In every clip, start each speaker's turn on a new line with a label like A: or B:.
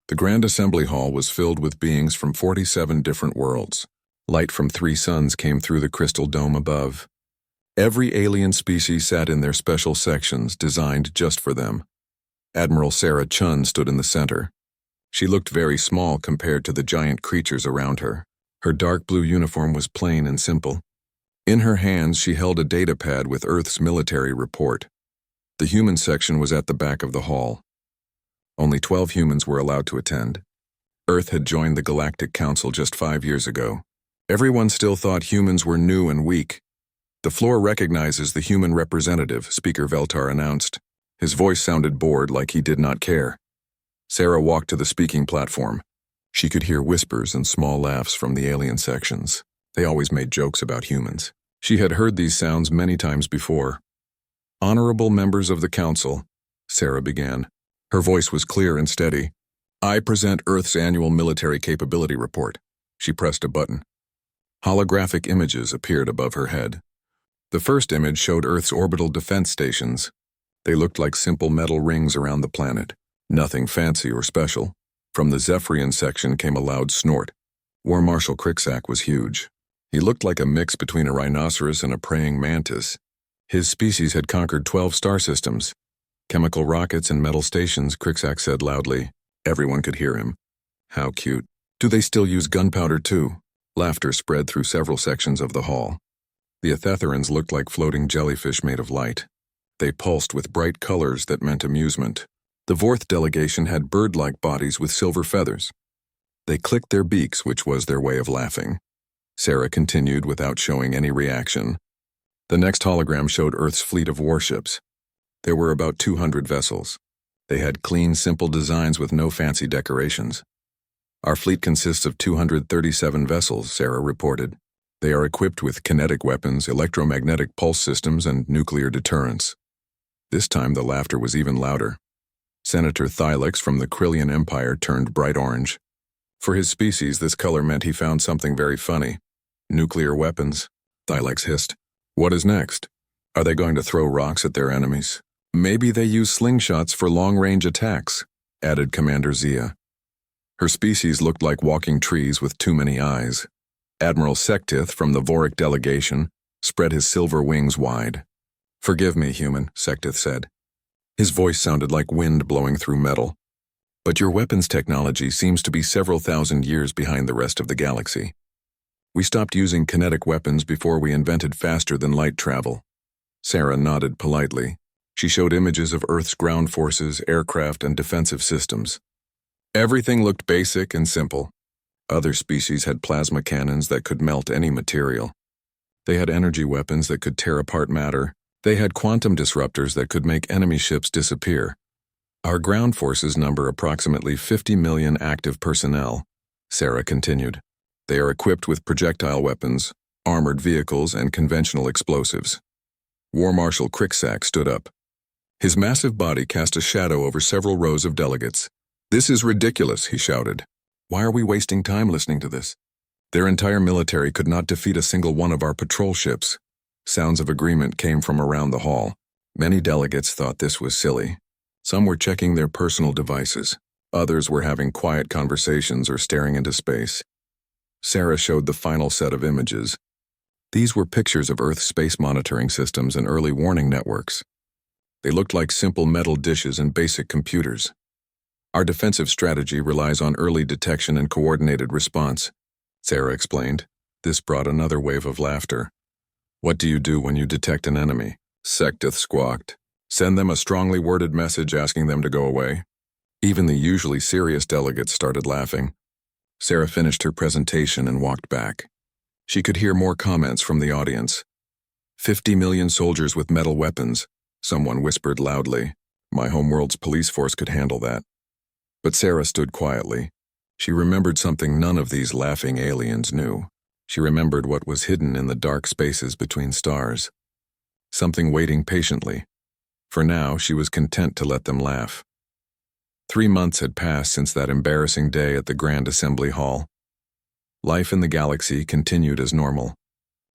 A: The Grand Assembly Hall was filled with beings from 47 different worlds. Light from 3 suns came through the crystal dome above. Every alien species sat in their special sections designed just for them. Admiral Sarah Chun stood in the center. She looked very small compared to the giant creatures around her. Her dark blue uniform was plain and simple. In her hands, she held a data pad with Earth's military report. The human section was at the back of the hall. Only 12 humans were allowed to attend. Earth had joined the Galactic Council just 5 years ago. Everyone still thought humans were new and weak. The floor recognizes the human representative, Speaker Veltar announced. His voice sounded bored, like he did not care. Sarah walked to the speaking platform. She could hear whispers and small laughs from the alien sections. They always made jokes about humans. She had heard these sounds many times before. "Honorable members of the Council," Sarah began. Her voice was clear and steady. "I present Earth's annual military capability report." She pressed a button. Holographic images appeared above her head. The first image showed Earth's orbital defense stations. They looked like simple metal rings around the planet. Nothing fancy or special. From the Zephyrian section came a loud snort. War Marshal Cricksack was huge. He looked like a mix between a rhinoceros and a praying mantis. His species had conquered 12 star systems. "Chemical rockets and metal stations," Cricksack said loudly. Everyone could hear him. "How cute. Do they still use gunpowder too?" Laughter spread through several sections of the hall. The Ethetherans looked like floating jellyfish made of light. They pulsed with bright colors that meant amusement. The Vorth delegation had bird-like bodies with silver feathers. They clicked their beaks, which was their way of laughing. Sarah continued without showing any reaction. The next hologram showed Earth's fleet of warships. There were about 200 vessels. They had clean, simple designs with no fancy decorations. "Our fleet consists of 237 vessels," Sarah reported. "They are equipped with kinetic weapons, electromagnetic pulse systems, and nuclear deterrence." This time the laughter was even louder. Senator Thylix from the Krillian Empire turned bright orange. For his species, this color meant he found something very funny. "Nuclear weapons," Thylix hissed. "What is next? Are they going to throw rocks at their enemies?" "Maybe they use slingshots for long-range attacks," added Commander Zia. Her species looked like walking trees with too many eyes. Admiral Sektith from the Voric delegation spread his silver wings wide. "Forgive me, human," Sektith said. His voice sounded like wind blowing through metal. "But your weapons technology seems to be several thousand years behind the rest of the galaxy. We stopped using kinetic weapons before we invented faster-than-light travel." Sarah nodded politely. She showed images of Earth's ground forces, aircraft, and defensive systems. Everything looked basic and simple. Other species had plasma cannons that could melt any material. They had energy weapons that could tear apart matter. They had quantum disruptors that could make enemy ships disappear. "Our ground forces number approximately 50 million active personnel," Sarah continued. "They are equipped with projectile weapons, armored vehicles, and conventional explosives." War Marshal Cricksack stood up. His massive body cast a shadow over several rows of delegates. "This is ridiculous," he shouted. "Why are we wasting time listening to this? Their entire military could not defeat a single one of our patrol ships." Sounds of agreement came from around the hall. Many delegates thought this was silly. Some were checking their personal devices. Others were having quiet conversations or staring into space. Sarah showed the final set of images. These were pictures of Earth's space monitoring systems and early warning networks. They looked like simple metal dishes and basic computers. "Our defensive strategy relies on early detection and coordinated response," Sarah explained. This brought another wave of laughter. "What do you do when you detect an enemy?" Sektith squawked. "Send them a strongly worded message asking them to go away." Even the usually serious delegates started laughing. Sarah finished her presentation and walked back. She could hear more comments from the audience. 50 million soldiers with metal weapons," someone whispered loudly. "My homeworld's police force could handle that." But Sarah stood quietly. She remembered something none of these laughing aliens knew. She remembered what was hidden in the dark spaces between stars. Something waiting patiently. For now, she was content to let them laugh. 3 months had passed since that embarrassing day at the Grand Assembly Hall. Life in the galaxy continued as normal.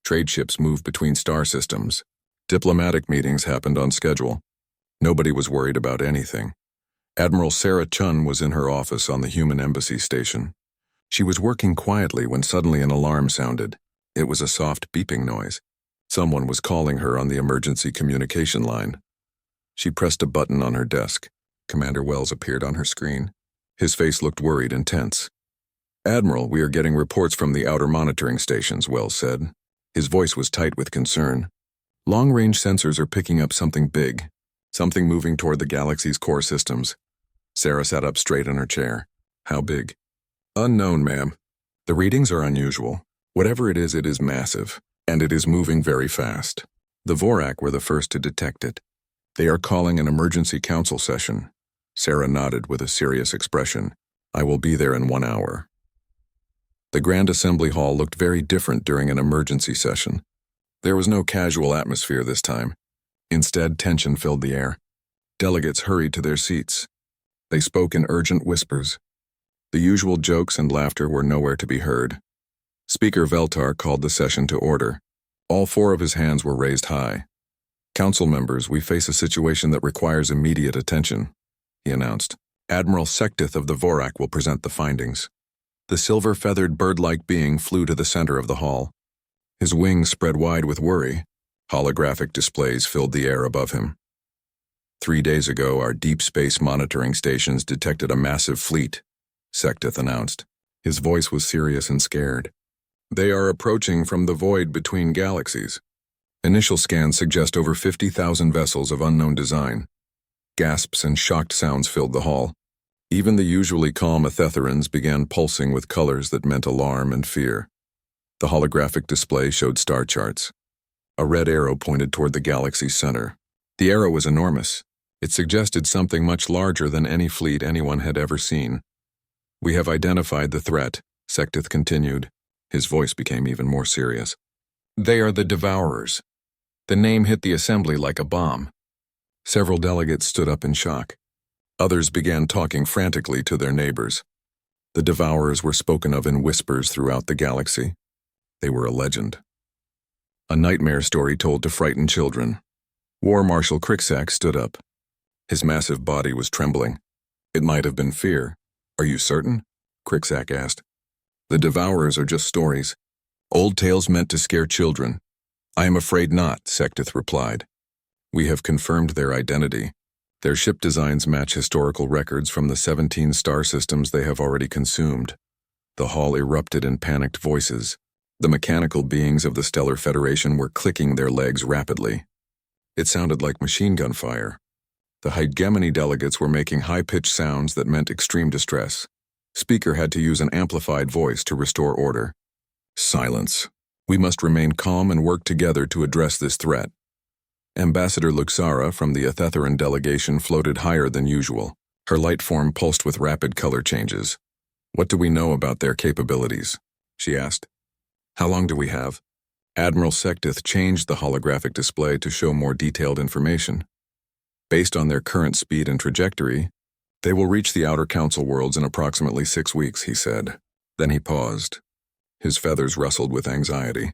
A: Trade ships moved between star systems. Diplomatic meetings happened on schedule. Nobody was worried about anything. Admiral Sarah Chun was in her office on the human embassy station. She was working quietly when suddenly an alarm sounded. It was a soft beeping noise. Someone was calling her on the emergency communication line. She pressed a button on her desk. Commander Wells appeared on her screen. His face looked worried and tense. "Admiral, we are getting reports from the outer monitoring stations," Wells said. His voice was tight with concern. "Long-range sensors are picking up something big, something moving toward the galaxy's core systems." Sarah sat up straight in her chair. "How big?" "Unknown, ma'am. The readings are unusual. Whatever it is massive, and it is moving very fast. The Vorak were the first to detect it. They are calling an emergency council session." Sarah nodded with a serious expression. "I will be there in 1 hour." The Grand Assembly Hall looked very different during an emergency session. There was no casual atmosphere this time. Instead, tension filled the air. Delegates hurried to their seats. They spoke in urgent whispers. The usual jokes and laughter were nowhere to be heard. Speaker Veltar called the session to order. All 4 of his hands were raised high. "Council members, we face a situation that requires immediate attention," he announced. "Admiral Sektith of the Vorak will present the findings." The silver-feathered bird-like being flew to the center of the hall. His wings spread wide with worry. Holographic displays filled the air above him. 3 days ago, our deep space monitoring stations detected a massive fleet," Sektith announced. His voice was serious and scared. "They are approaching from the void between galaxies. Initial scans suggest over 50,000 vessels of unknown design." Gasps and shocked sounds filled the hall. Even the usually calm Athetherans began pulsing with colors that meant alarm and fear. The holographic display showed star charts. A red arrow pointed toward the galaxy's center. The arrow was enormous. It suggested something much larger than any fleet anyone had ever seen. "We have identified the threat," Sektith continued. His voice became even more serious. "They are the Devourers." The name hit the assembly like a bomb. Several delegates stood up in shock. Others began talking frantically to their neighbors. The Devourers were spoken of in whispers throughout the galaxy. They were a legend. A nightmare story told to frighten children. War Marshal Crixack stood up. His massive body was trembling. "It might have been fear." "Are you certain?" Crixack asked. "The Devourers are just stories. Old tales meant to scare children." "I am afraid not," Sektith replied. "We have confirmed their identity. Their ship designs match historical records from the 17 star systems they have already consumed." The hall erupted in panicked voices. The mechanical beings of the Stellar Federation were clicking their legs rapidly. It sounded like machine gun fire. The hegemony delegates were making high-pitched sounds that meant extreme distress. Speaker had to use an amplified voice to restore order. "Silence. We must remain calm and work together to address this threat." Ambassador Luxara from the Athetheran delegation floated higher than usual. Her light form pulsed with rapid color changes. "What do we know about their capabilities?" she asked. "How long do we have?" Admiral Sektith changed the holographic display to show more detailed information. "Based on their current speed and trajectory, they will reach the outer council worlds in approximately 6 weeks," he said. Then he paused. His feathers rustled with anxiety.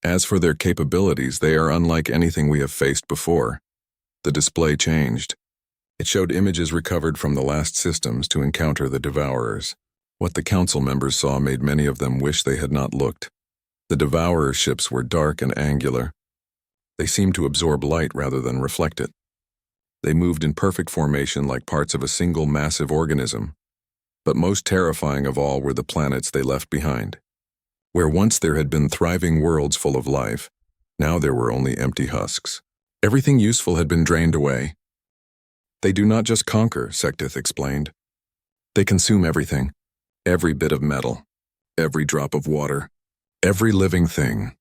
A: "As for their capabilities, they are unlike anything we have faced before." The display changed. It showed images recovered from the last systems to encounter the Devourers. What the council members saw made many of them wish they had not looked. The Devourer ships were dark and angular. They seemed to absorb light rather than reflect it. They moved in perfect formation like parts of a single massive organism. But most terrifying of all were the planets they left behind. Where once there had been thriving worlds full of life, now there were only empty husks. Everything useful had been drained away. "They do not just conquer," Sektith explained. "They consume everything. Every bit of metal. Every drop of water. Every living thing.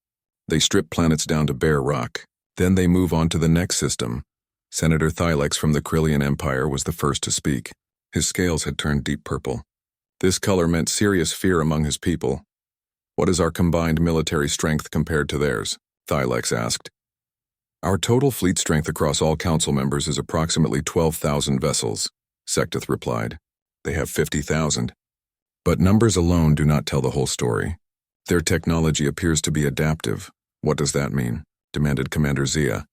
A: They strip planets down to bare rock. Then they move on to the next system." Senator Thylex from the Krillian Empire was the first to speak. His scales had turned deep purple. This color meant serious fear among his people. "What is our combined military strength compared to theirs?" Thylex asked. "Our total fleet strength across all council members is approximately 12,000 vessels," Sektith replied. "They have 50,000. But numbers alone do not tell the whole story. Their technology appears to be adaptive." "What does that mean?" demanded Commander Zia.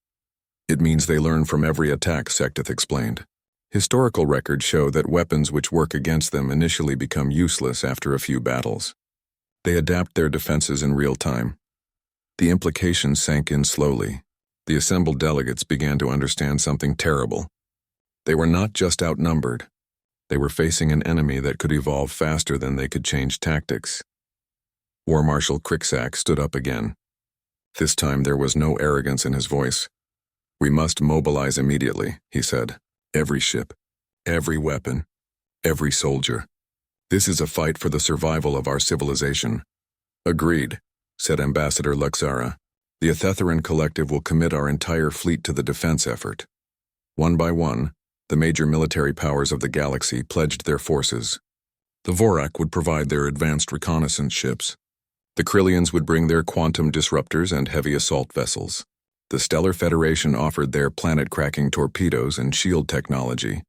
A: "It means they learn from every attack," Sektith explained. Historical records show that weapons which work against them initially become useless after a few battles. They adapt their defenses in real time. The implications sank in slowly. The assembled delegates began to understand something terrible. They were not just outnumbered. They were facing an enemy that could evolve faster than they could change tactics. War Marshal Cricksack stood up again. This time there was no arrogance in his voice. "We must mobilize immediately," he said. "Every ship, every weapon, every soldier. This is a fight for the survival of our civilization." "Agreed," said Ambassador Luxara. "The Athetheran Collective will commit our entire fleet to the defense effort." One by one, the major military powers of the galaxy pledged their forces. The Vorak would provide their advanced reconnaissance ships. The Krillians would bring their quantum disruptors and heavy assault vessels. The Stellar Federation offered their planet-cracking torpedoes and shield technology.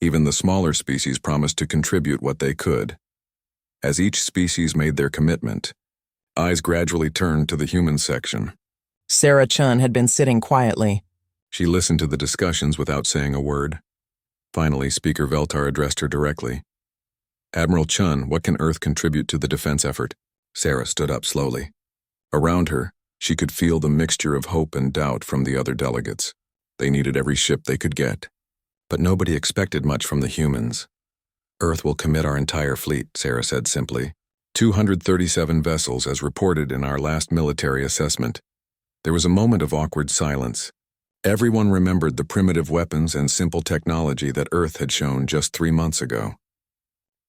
A: Even the smaller species promised to contribute what they could. As each species made their commitment, eyes gradually turned to the human section.
B: Sarah Chun had been sitting quietly.
A: She listened to the discussions without saying a word. Finally, Speaker Veltar addressed her directly. "Admiral Chun, what can Earth contribute to the defense effort?" Sarah stood up slowly. Around her, she could feel the mixture of hope and doubt from the other delegates. They needed every ship they could get. But nobody expected much from the humans. "Earth will commit our entire fleet," Sarah said simply. 237 vessels as reported in our last military assessment. There was a moment of awkward silence. Everyone remembered the primitive weapons and simple technology that Earth had shown just 3 months ago.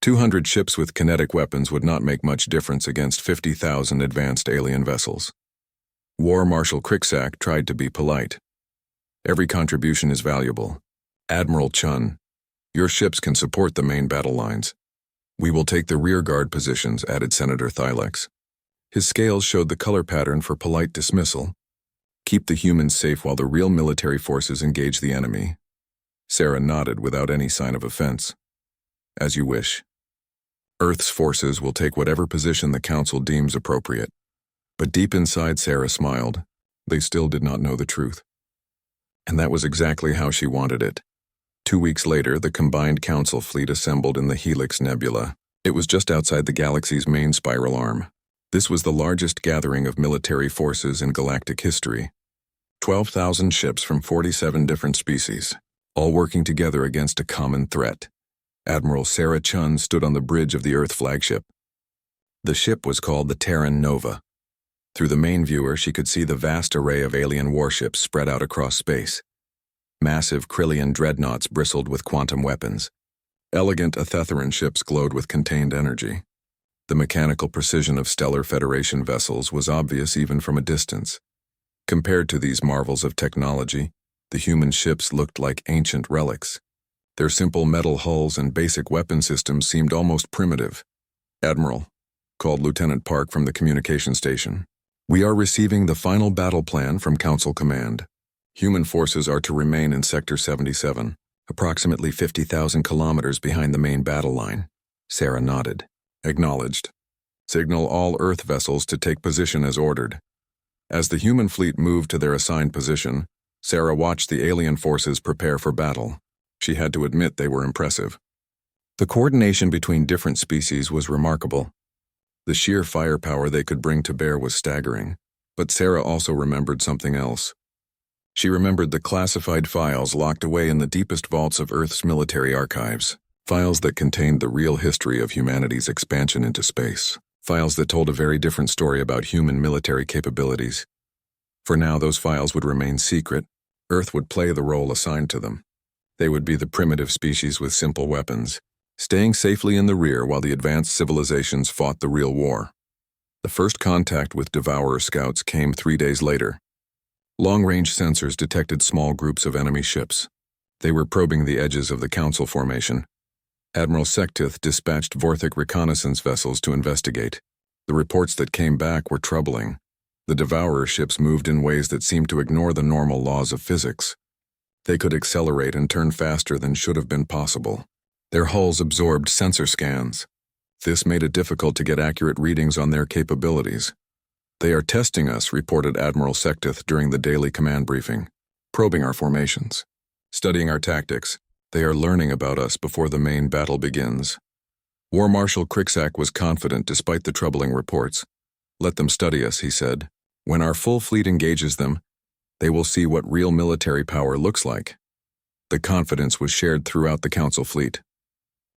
A: 200 ships with kinetic weapons would not make much difference against 50,000 advanced alien vessels. War Marshal Cricksack tried to be polite. "Every contribution is valuable. Admiral Chun, your ships can support the main battle lines. We will take the rearguard positions," added Senator Thylex. His scales showed the color pattern for polite dismissal. "Keep the humans safe while the real military forces engage the enemy." Sarah nodded without any sign of offense. "As you wish. Earth's forces will take whatever position the Council deems appropriate." But deep inside, Sarah smiled. They still did not know the truth. And that was exactly how she wanted it. 2 weeks later, the combined Council fleet assembled in the Helix Nebula. It was just outside the galaxy's main spiral arm. This was the largest gathering of military forces in galactic history. 12,000 ships from 47 different species, all working together against a common threat. Admiral Sarah Chun stood on the bridge of the Earth flagship. The ship was called the Terran Nova. Through the main viewer, she could see the vast array of alien warships spread out across space. Massive Krillian dreadnoughts bristled with quantum weapons. Elegant Athetheran ships glowed with contained energy. The mechanical precision of Stellar Federation vessels was obvious even from a distance. Compared to these marvels of technology, the human ships looked like ancient relics. Their simple metal hulls and basic weapon systems seemed almost primitive. "Admiral," called Lieutenant Park from the communication station, "we are receiving the final battle plan from Council Command. Human forces are to remain in Sector 77, approximately 50,000 kilometers behind the main battle line." Sarah nodded. "Acknowledged. Signal all Earth vessels to take position as ordered." As the human fleet moved to their assigned position, Sarah watched the alien forces prepare for battle. She had to admit they were impressive. The coordination between different species was remarkable. The sheer firepower they could bring to bear was staggering, but Sarah also remembered something else. She remembered the classified files locked away in the deepest vaults of Earth's military archives. Files that contained the real history of humanity's expansion into space. Files that told a very different story about human military capabilities. For now, those files would remain secret. Earth would play the role assigned to them. They would be the primitive species with simple weapons, staying safely in the rear while the advanced civilizations fought the real war. The first contact with Devourer scouts came 3 days later. Long-range sensors detected small groups of enemy ships. They were probing the edges of the Council formation. Admiral Sektith dispatched Vorthic reconnaissance vessels to investigate. The reports that came back were troubling. The Devourer ships moved in ways that seemed to ignore the normal laws of physics. They could accelerate and turn faster than should have been possible. Their hulls absorbed sensor scans. This made it difficult to get accurate readings on their capabilities. "They are testing us," reported Admiral Sektith during the daily command briefing. "Probing our formations, studying our tactics, They are learning about us before the main battle begins. War Marshal Cricksack was confident despite the troubling reports. Let them study us, he said. When our full fleet engages them, they will see what real military power looks like. The confidence was shared throughout the Council fleet.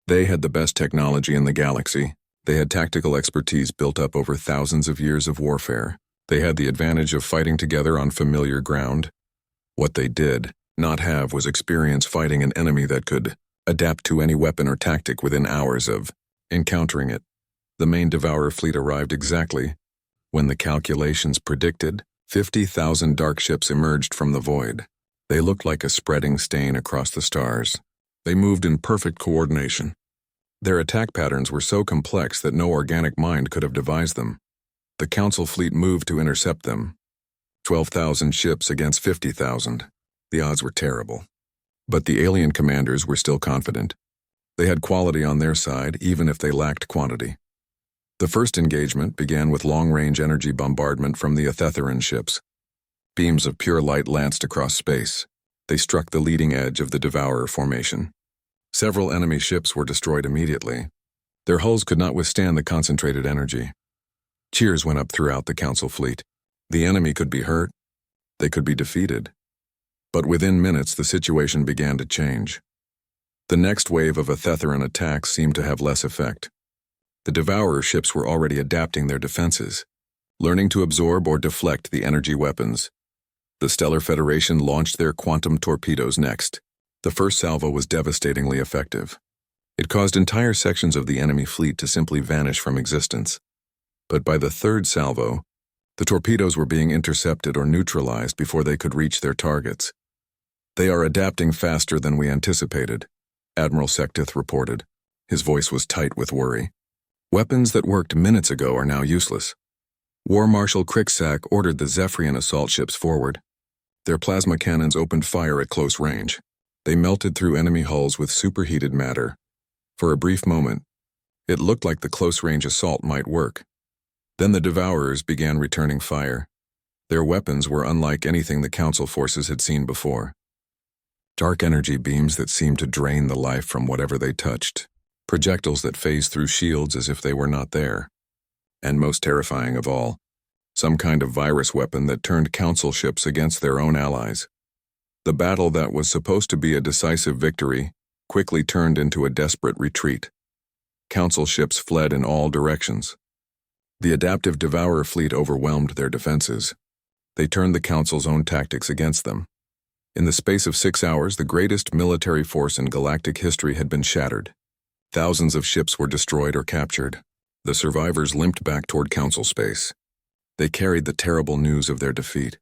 A: They had the best technology in the galaxy. They had tactical expertise built up over thousands of years of warfare. They had the advantage of fighting together on familiar ground. What they did not have was experience fighting an enemy that could adapt to any weapon or tactic within hours of encountering it. The main Devourer fleet arrived exactly when the calculations predicted. 50,000 dark ships emerged from the void. They looked like a spreading stain across the stars. They moved in perfect coordination. Their attack patterns were so complex that no organic mind could have devised them. The Council fleet moved to intercept them. 12,000 ships against 50,000. The odds were terrible. But the alien commanders were still confident. They had quality on their side, even if they lacked quantity. The first engagement began with long-range energy bombardment from the Athetheran ships. Beams of pure light lanced across space. They struck the leading edge of the Devourer formation. Several enemy ships were destroyed immediately. Their hulls could not withstand the concentrated energy. Cheers went up throughout the Council fleet. The enemy could be hurt. They could be defeated. But within minutes, the situation began to change. The next wave of Athetheran attacks seemed to have less effect. The Devourer ships were already adapting their defenses, learning to absorb or deflect the energy weapons. The Stellar Federation launched their quantum torpedoes next. The first salvo was devastatingly effective. It caused entire sections of the enemy fleet to simply vanish from existence. But by the third salvo, the torpedoes were being intercepted or neutralized before they could reach their targets. They are adapting faster than we anticipated, Admiral Sectith reported. His voice was tight with worry. Weapons that worked minutes ago are now useless. War Marshal Cricksack ordered the Zephyrian assault ships forward. Their plasma cannons opened fire at close range. They melted through enemy hulls with superheated matter. For a brief moment, it looked like the close-range assault might work. Then the Devourers began returning fire. Their weapons were unlike anything the Council forces had seen before. Dark energy beams that seemed to drain the life from whatever they touched. Projectiles that phased through shields as if they were not there. And most terrifying of all, some kind of virus weapon that turned Council ships against their own allies. The battle that was supposed to be a decisive victory quickly turned into a desperate retreat. Council ships fled in all directions. The adaptive Devourer fleet overwhelmed their defenses. They turned the Council's own tactics against them. In the space of 6 hours, the greatest military force in galactic history had been shattered. Thousands of ships were destroyed or captured. The survivors limped back toward Council space. They carried the terrible news of their defeat.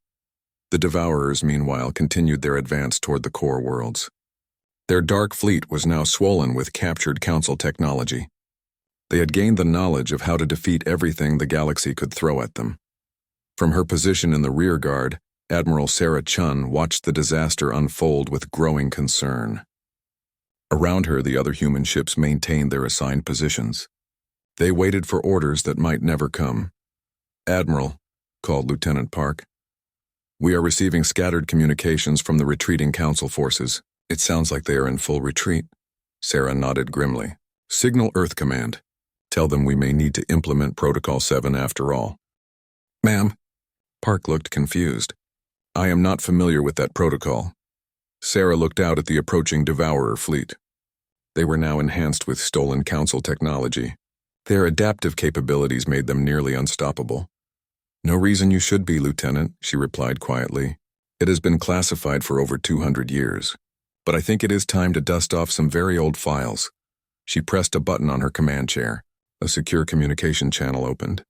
A: The Devourers, meanwhile, continued their advance toward the core worlds. Their dark fleet was now swollen with captured Council technology. They had gained the knowledge of how to defeat everything the galaxy could throw at them. From her position in the rear guard, Admiral Sarah Chun watched the disaster unfold with growing concern. Around her, the other human ships maintained their assigned positions. They waited for orders that might never come. "Admiral," called Lieutenant Park, "we are receiving scattered communications from the retreating Council forces. It sounds like they are in full retreat." Sarah nodded grimly. "Signal Earth Command. Tell them we may need to implement Protocol 7 after all." "Ma'am." Park looked confused. "I am not familiar with that protocol." Sarah looked out at the approaching Devourer fleet. They were now enhanced with stolen Council technology. Their adaptive capabilities made them nearly unstoppable. "No reason you should be, Lieutenant," she replied quietly. "It has been classified for over 200 years. But I think it is time to dust off some very old files." She pressed a button on her command chair. A secure communication channel opened.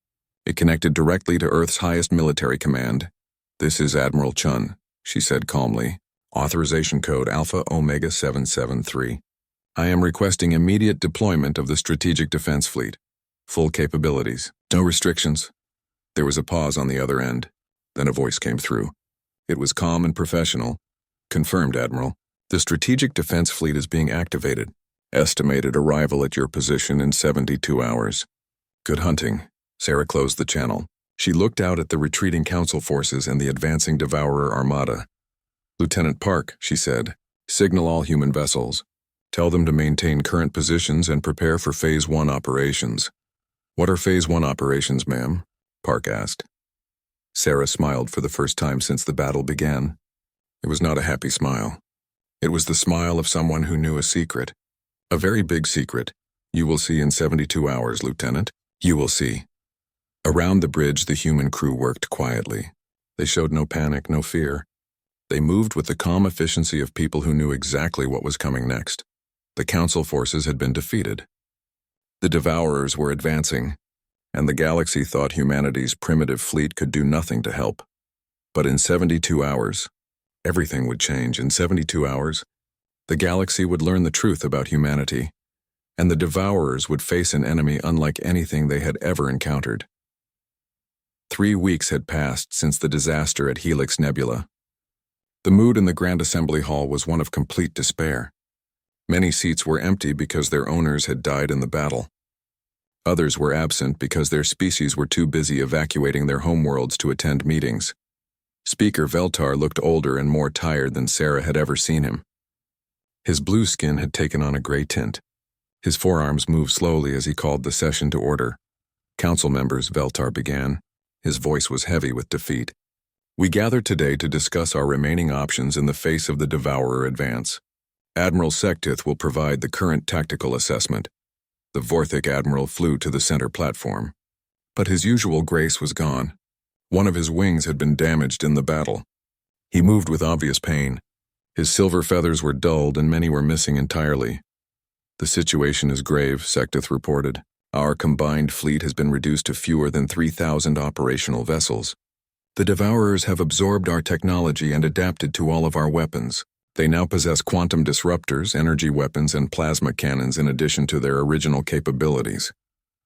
A: It connected directly to Earth's highest military command. "This is Admiral Chun," she said calmly. "Authorization code Alpha Omega 773. I am requesting immediate deployment of the Strategic Defense Fleet. Full capabilities. No restrictions." There was a pause on the other end. Then a voice came through. It was calm and professional. "Confirmed, Admiral. The Strategic Defense Fleet is being activated. Estimated arrival at your position in 72 hours. Good hunting." Sarah closed the channel. She looked out at the retreating Council forces and the advancing Devourer armada. "Lieutenant Park," she said, "signal all human vessels. Tell them to maintain current positions and prepare for Phase 1 operations. What are Phase 1 operations, ma'am? Park asked. Sarah smiled for the first time since the battle began. It was not a happy smile. It was the smile of someone who knew a secret. A very big secret. You will see in 72 hours, Lieutenant. You will see. Around the bridge, the human crew worked quietly. They showed no panic, no fear. They moved with the calm efficiency of people who knew exactly what was coming next. The Council forces had been defeated. The Devourers were advancing, and the galaxy thought humanity's primitive fleet could do nothing to help. But in 72 hours, everything would change. In 72 hours, the galaxy would learn the truth about humanity, and the Devourers would face an enemy unlike anything they had ever encountered. 3 weeks had passed since the disaster at Helix Nebula. The mood in the Grand Assembly Hall was one of complete despair. Many seats were empty because their owners had died in the battle. Others were absent because their species were too busy evacuating their homeworlds to attend meetings. Speaker Veltar looked older and more tired than Sarah had ever seen him. His blue skin had taken on a gray tint. His forearms moved slowly as he called the session to order. Council members, Veltar began. His voice was heavy with defeat. We gather today to discuss our remaining options in the face of the Devourer advance. Admiral Sectith will provide the current tactical assessment. The Vorthic Admiral flew to the center platform. But his usual grace was gone. One of his wings had been damaged in the battle. He moved with obvious pain. His silver feathers were dulled and many were missing entirely. The situation is grave, Sectith reported. Our combined fleet has been reduced to fewer than 3,000 operational vessels. The Devourers have absorbed our technology and adapted to all of our weapons. They now possess quantum disruptors, energy weapons, and plasma cannons in addition to their original capabilities.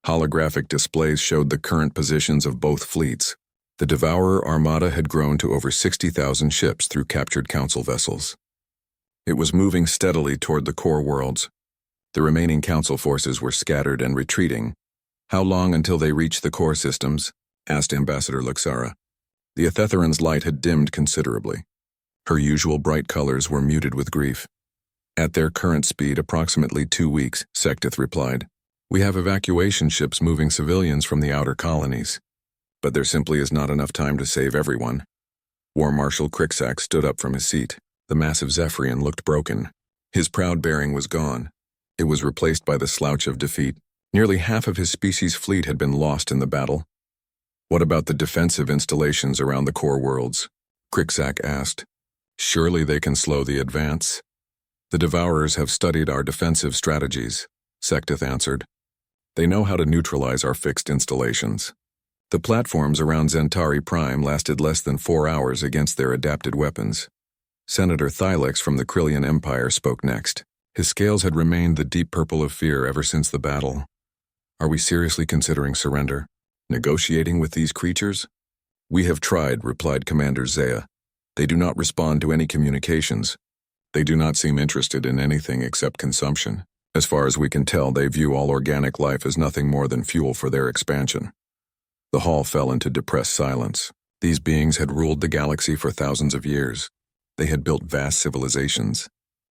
A: Holographic displays showed the current positions of both fleets. The Devourer armada had grown to over 60,000 ships through captured Council vessels. It was moving steadily toward the core worlds. The remaining Council forces were scattered and retreating. How long until they reached the core systems? Asked Ambassador Luxara. The Athetheran's light had dimmed considerably. Her usual bright colors were muted with grief. At their current speed, approximately 2 weeks, Sectith replied. We have evacuation ships moving civilians from the outer colonies. But there simply is not enough time to save everyone. War Marshal Crixac stood up from his seat. The massive Zephyrian looked broken. His proud bearing was gone. It was replaced by the slouch of defeat. Nearly half of his species' fleet had been lost in the battle. What about the defensive installations around the core worlds? Crixac asked. Surely they can slow the advance. The Devourers have studied our defensive strategies, Sectith answered. They know how to neutralize our fixed installations. The platforms around Zentari Prime lasted less than 4 hours against their adapted weapons. Senator Thylex from the Krillian Empire spoke next. His scales had remained the deep purple of fear ever since the battle. Are we seriously considering surrender? Negotiating with these creatures? We have tried, replied Commander Zaya. They do not respond to any communications. They do not seem interested in anything except consumption. As far as we can tell, they view all organic life as nothing more than fuel for their expansion. The hall fell into depressed silence. These beings had ruled the galaxy for thousands of years. They had built vast civilizations,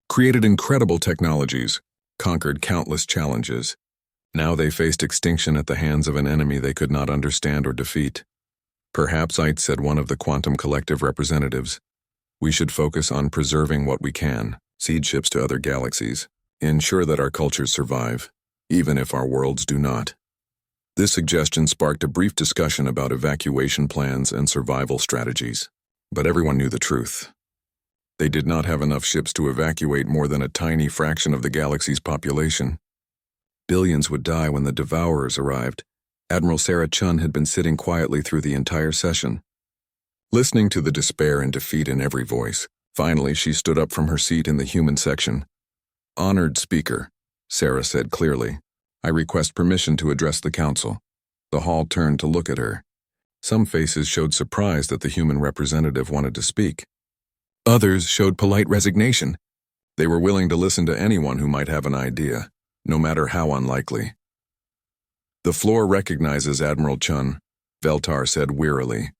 A: created incredible technologies, conquered countless challenges. Now they faced extinction at the hands of an enemy they could not understand or defeat. Perhaps, said one of the Quantum Collective representatives, we should focus on preserving what we can, seed ships to other galaxies, ensure that our cultures survive, even if our worlds do not. This suggestion sparked a brief discussion about evacuation plans and survival strategies. But everyone knew the truth. They did not have enough ships to evacuate more than a tiny fraction of the galaxy's population. Billions would die when the Devourers arrived. Admiral Sarah Chun had been sitting quietly through the entire session, listening to the despair and defeat in every voice. Finally, she stood up from her seat in the human section. Honored Speaker, Sarah said clearly, I request permission to address the Council. The hall turned to look at her. Some faces showed surprise that the human representative wanted to speak. Others showed polite resignation. They were willing to listen to anyone who might have an idea, no matter how unlikely. The floor recognizes Admiral Chun, Veltar said wearily.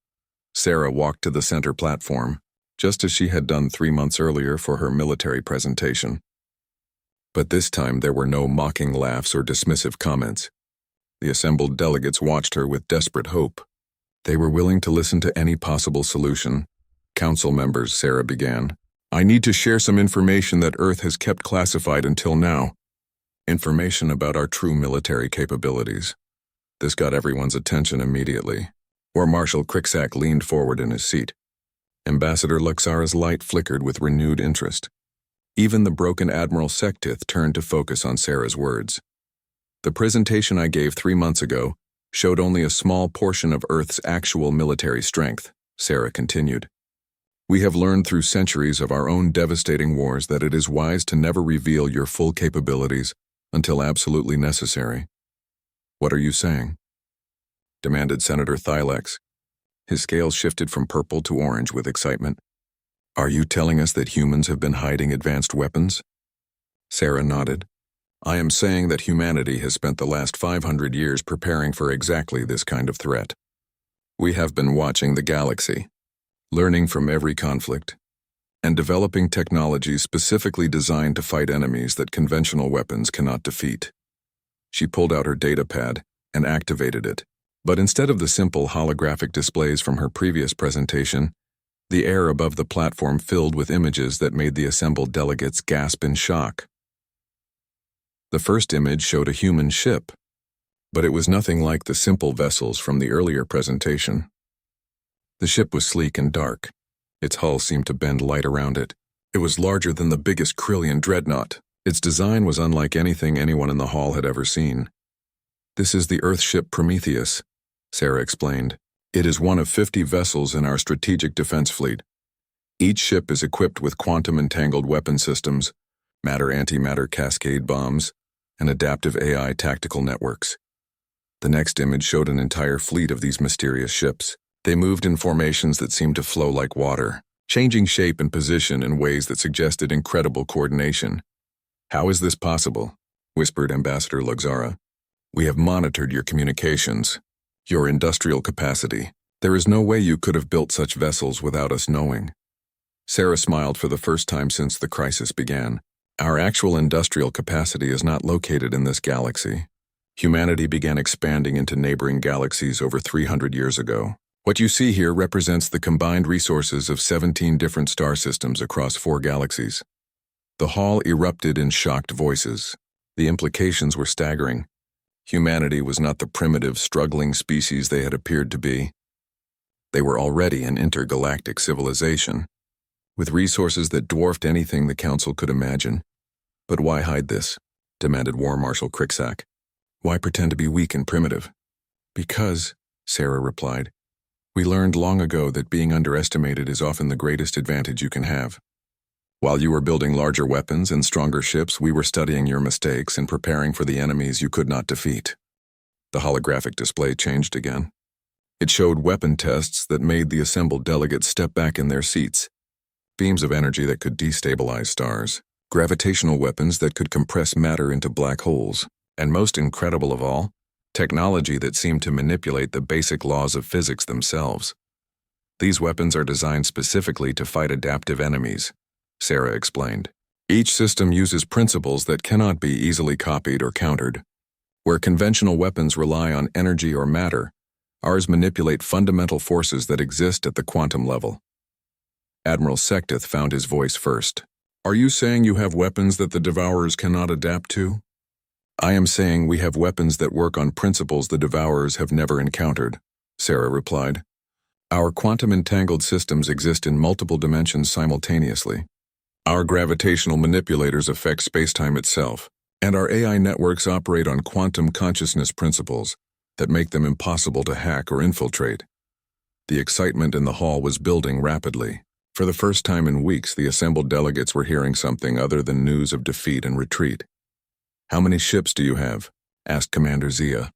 A: Sarah walked to the center platform, just as she had done 3 months earlier for her military presentation. But this time there were no mocking laughs or dismissive comments. The assembled delegates watched her with desperate hope. They were willing to listen to any possible solution. Council members, Sarah began. I need to share some information that Earth has kept classified until now. Information about our true military capabilities. This got everyone's attention immediately. War Marshal Cricksack leaned forward in his seat. Ambassador Luxara's light flickered with renewed interest. Even the broken Admiral Sectith turned to focus on Sarah's words. The presentation I gave 3 months ago showed only a small portion of Earth's actual military strength, Sarah continued. We have learned through centuries of our own devastating wars that it is wise to never reveal your full capabilities until absolutely necessary. What are you saying? Demanded Senator Thylex. His scales shifted from purple to orange with excitement. Are you telling us that humans have been hiding advanced weapons? Sarah nodded. I am saying that humanity has spent the last 500 years preparing for exactly this kind of threat. We have been watching the galaxy, learning from every conflict, and developing technologies specifically designed to fight enemies that conventional weapons cannot defeat. She pulled out her datapad and activated it. But instead of the simple holographic displays from her previous presentation, the air above the platform filled with images that made the assembled delegates gasp in shock. The first image showed a human ship, but it was nothing like the simple vessels from the earlier presentation. The ship was sleek and dark. Its hull seemed to bend light around it. It was larger than the biggest Krillian dreadnought. Its design was unlike anything anyone in the hall had ever seen. This is the Earth ship Prometheus, Sarah explained. It is one of 50 vessels in our strategic defense fleet. Each ship is equipped with quantum-entangled weapon systems, matter-antimatter cascade bombs, and adaptive AI tactical networks. The next image showed an entire fleet of these mysterious ships. They moved in formations that seemed to flow like water, changing shape and position in ways that suggested incredible coordination. How is this possible? Whispered Ambassador Luxara. We have monitored your communications, your industrial capacity. There is no way you could have built such vessels without us knowing. Sarah smiled for the first time since the crisis began. Our actual industrial capacity is not located in this galaxy. Humanity began expanding into neighboring galaxies over 300 years ago. What you see here represents the combined resources of 17 different star systems across 4 galaxies. The hall erupted in shocked voices. The implications were staggering. Humanity was not the primitive, struggling species they had appeared to be. They were already an intergalactic civilization, with resources that dwarfed anything the Council could imagine. But why hide this? Demanded War Marshal Cricksack. Why pretend to be weak and primitive? Because, Sarah replied, we learned long ago that being underestimated is often the greatest advantage you can have. While you were building larger weapons and stronger ships, we were studying your mistakes and preparing for the enemies you could not defeat. The holographic display changed again. It showed weapon tests that made the assembled delegates step back in their seats. Beams of energy that could destabilize stars, gravitational weapons that could compress matter into black holes, and most incredible of all, technology that seemed to manipulate the basic laws of physics themselves. These weapons are designed specifically to fight adaptive enemies, Sarah explained. Each system uses principles that cannot be easily copied or countered. Where conventional weapons rely on energy or matter, ours manipulate fundamental forces that exist at the quantum level. Admiral Sectith found his voice first. Are you saying you have weapons that the Devourers cannot adapt to? I am saying we have weapons that work on principles the Devourers have never encountered, Sarah replied. Our quantum-entangled systems exist in multiple dimensions simultaneously. Our gravitational manipulators affect space-time itself, and our AI networks operate on quantum consciousness principles that make them impossible to hack or infiltrate. The excitement in the hall was building rapidly. For the first time in weeks, the assembled delegates were hearing something other than news of defeat and retreat. How many ships do you have? Asked Commander Zia.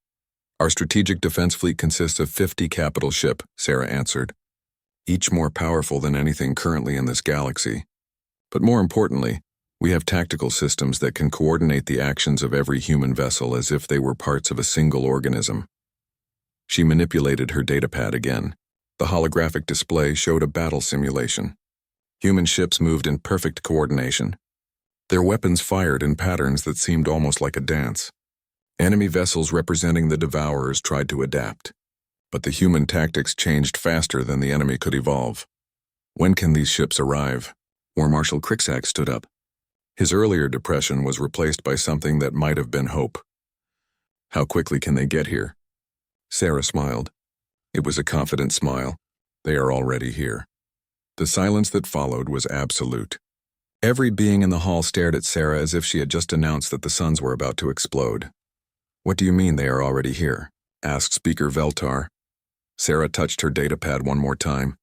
A: Our strategic defense fleet consists of 50 capital ship, Sarah answered, each more powerful than anything currently in this galaxy. But more importantly, we have tactical systems that can coordinate the actions of every human vessel as if they were parts of a single organism. She manipulated her datapad again. The holographic display showed a battle simulation. Human ships moved in perfect coordination. Their weapons fired in patterns that seemed almost like a dance. Enemy vessels representing the Devourers tried to adapt, but the human tactics changed faster than the enemy could evolve. When can these ships arrive? War Marshal Cricksack stood up. His earlier depression was replaced by something that might have been hope. How quickly can they get here? Sarah smiled. It was a confident smile. They are already here. The silence that followed was absolute. Every being in the hall stared at Sarah as if she had just announced that the suns were about to explode. What do you mean they are already here? Asked Speaker Veltar. Sarah touched her datapad one more time.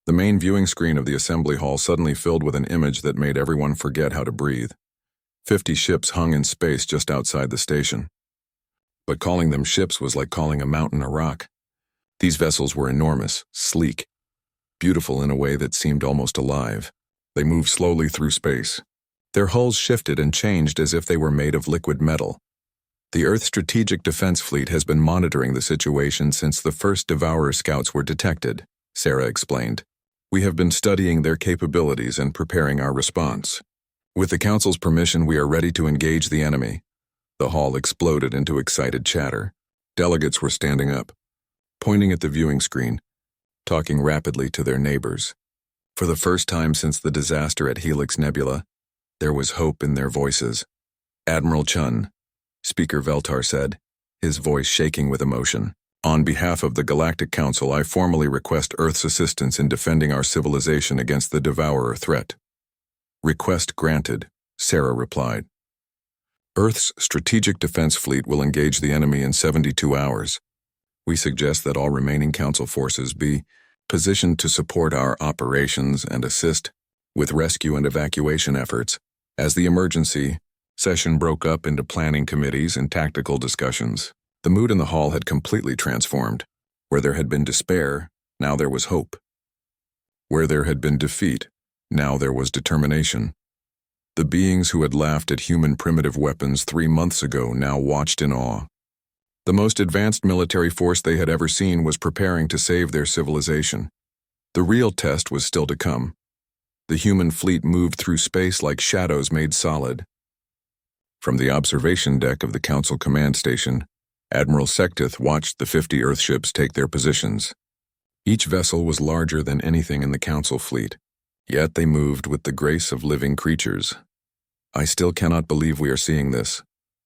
A: The main viewing screen of the assembly hall suddenly filled with an image that made everyone forget how to breathe. 50 ships hung in space just outside the station. But calling them ships was like calling a mountain a rock. These vessels were enormous, sleek, beautiful in a way that seemed almost alive. They moved slowly through space. Their hulls shifted and changed as if they were made of liquid metal. The Earth Strategic Defense Fleet has been monitoring the situation since the first Devourer scouts were detected, Sarah explained. We have been studying their capabilities and preparing our response. With the Council's permission, we are ready to engage the enemy. The hall exploded into excited chatter. Delegates were standing up, pointing at the viewing screen, talking rapidly to their neighbors. For the first time since the disaster at Helix Nebula, there was hope in their voices. Admiral Chun, Speaker Veltar said, his voice shaking with emotion. On behalf of the Galactic Council, I formally request Earth's assistance in defending our civilization against the Devourer threat. Request granted, Sarah replied. Earth's Strategic Defense Fleet will engage the enemy in 72 hours. We suggest that all remaining Council forces be positioned to support our operations and assist with rescue and evacuation efforts. As the emergency session broke up into planning committees and tactical discussions, the mood in the hall had completely transformed. Where there had been despair, now there was hope. Where there had been defeat, now there was determination. The beings who had laughed at human primitive weapons 3 months ago now watched in awe. The most advanced military force they had ever seen was preparing to save their civilization. The real test was still to come. The human fleet moved through space like shadows made solid. From the observation deck of the Council Command Station, Admiral Sectith watched the 50 Earthships take their positions. Each vessel was larger than anything in the Council fleet, yet they moved with the grace of living creatures. I still cannot believe we are seeing this,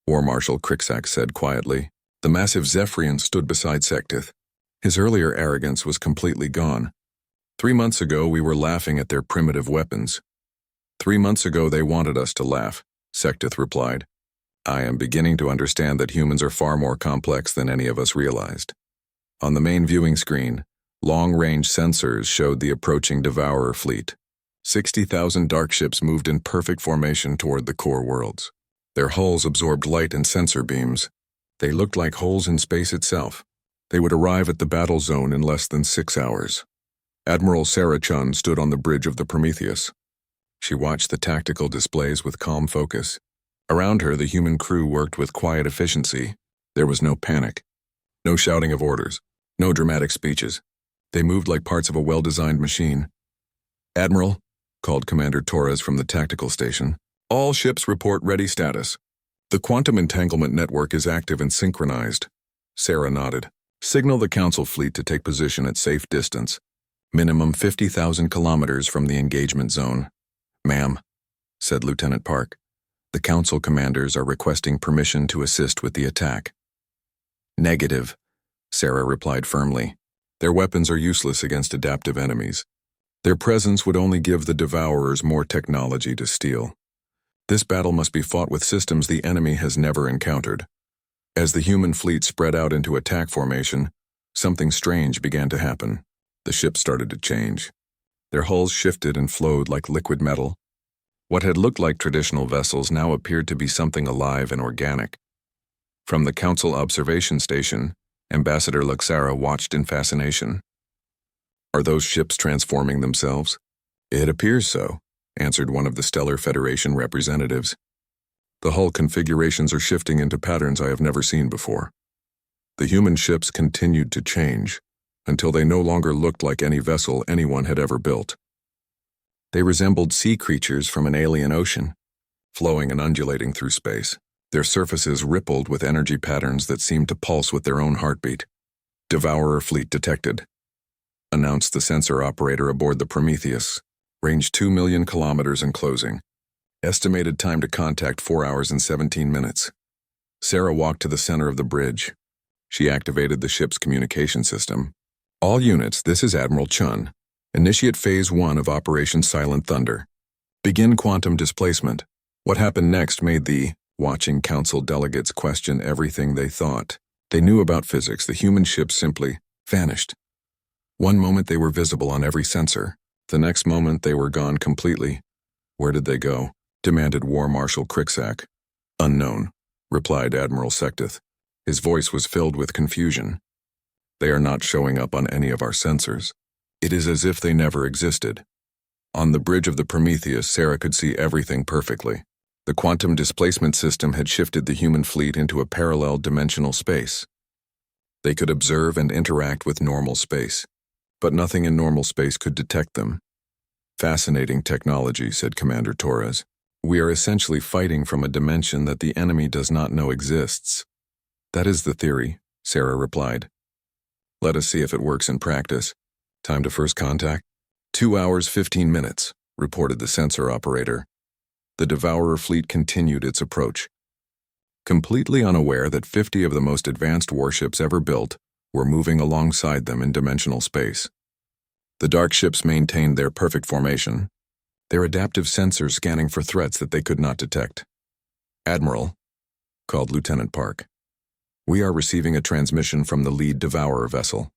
A: War Marshal Cricksack said quietly. The massive Zephyrian stood beside Sectith. His earlier arrogance was completely gone. 3 months ago we were laughing at their primitive weapons. 3 months ago they wanted us to laugh, Sectith replied. I am beginning to understand that humans are far more complex than any of us realized. On the main viewing screen, long-range sensors showed the approaching Devourer fleet. 60,000 dark ships moved in perfect formation toward the core worlds. Their hulls absorbed light and sensor beams. They looked like holes in space itself. They would arrive at the battle zone in less than 6 hours. Admiral Sarah Chun stood on the bridge of the Prometheus. She watched the tactical displays with calm focus. Around her, the human crew worked with quiet efficiency. There was no panic, no shouting of orders, no dramatic speeches. They moved like parts of a well-designed machine. Admiral, called Commander Torres from the tactical station, all ships report ready status. The quantum entanglement network is active and synchronized. Sarah nodded. Signal the Council fleet to take position at safe distance. Minimum 50,000 kilometers from the engagement zone. Ma'am, said Lieutenant Park. The Council commanders are requesting permission to assist with the attack. Negative, Sarah replied firmly. Their weapons are useless against adaptive enemies. Their presence would only give the Devourers more technology to steal. This battle must be fought with systems the enemy has never encountered. As the human fleet spread out into attack formation, something strange began to happen. The ships started to change. Their hulls shifted and flowed like liquid metal. What had looked like traditional vessels now appeared to be something alive and organic. From the Council observation station, Ambassador Luxara watched in fascination. Are those ships transforming themselves? It appears so, answered one of the Stellar Federation representatives. The hull configurations are shifting into patterns I have never seen before. The human ships continued to change, until they no longer looked like any vessel anyone had ever built. They resembled sea creatures from an alien ocean. flowing and undulating through space. Their surfaces rippled with energy patterns that seemed to pulse with their own heartbeat. "Devourer fleet detected," announced the sensor operator aboard the Prometheus. "Range 2 million kilometers and closing. Estimated time to contact 4 hours and 17 minutes. Sarah walked to the center of the bridge. She activated the ship's communication system. "All units, this is Admiral Chun. Initiate Phase 1 of Operation Silent Thunder. Begin quantum displacement." What happened next made the watching council delegates question everything they thought. They knew about physics. The human ships simply vanished. One moment they were visible on every sensor. The next moment they were gone completely. "Where did they go?" demanded War Marshal Cricksack. "Unknown," replied Admiral Sectith. His voice was filled with confusion. "They are not showing up on any of our sensors. It is as if they never existed." On the bridge of the Prometheus, Sarah could see everything perfectly. The quantum displacement system had shifted the human fleet into a parallel dimensional space. They could observe and interact with normal space, but nothing in normal space could detect them. "Fascinating technology," said Commander Torres. "We are essentially fighting from a dimension that the enemy does not know exists." "That is the theory," Sarah replied. "Let us see if it works in practice. Time to first contact?" 2 hours, 15 minutes, reported the sensor operator. The Devourer fleet continued its approach. Completely unaware that 50 of the most advanced warships ever built were moving alongside them in dimensional space. The dark ships maintained their perfect formation, their adaptive sensors scanning for threats that they could not detect. "Admiral," called Lieutenant Park, "we are receiving a transmission from the lead Devourer vessel."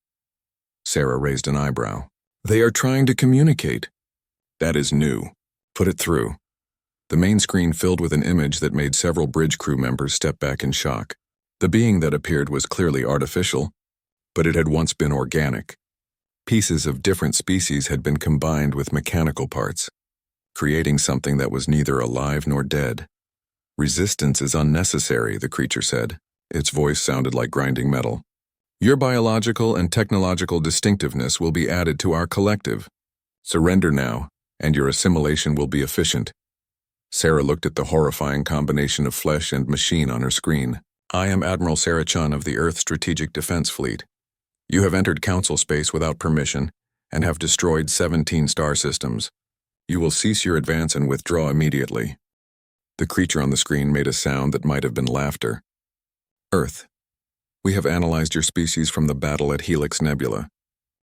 A: Sarah raised an eyebrow. "They are trying to communicate." "That is new. Put it through." The main screen filled with an image that made several bridge crew members step back in shock. The being that appeared was clearly artificial, but it had once been organic. Pieces of different species had been combined with mechanical parts, creating something that was neither alive nor dead. "Resistance is unnecessary," the creature said. Its voice sounded like grinding metal. "Your biological and technological distinctiveness will be added to our collective. Surrender now, and your assimilation will be efficient." Sarah looked at the horrifying combination of flesh and machine on her screen. "I am Admiral Sarah Chun of the Earth Strategic Defense Fleet. You have entered Council space without permission and have destroyed 17 star systems. You will cease your advance and withdraw immediately." The creature on the screen made a sound that might have been laughter. "Earth, we have analyzed your species from the battle at Helix Nebula.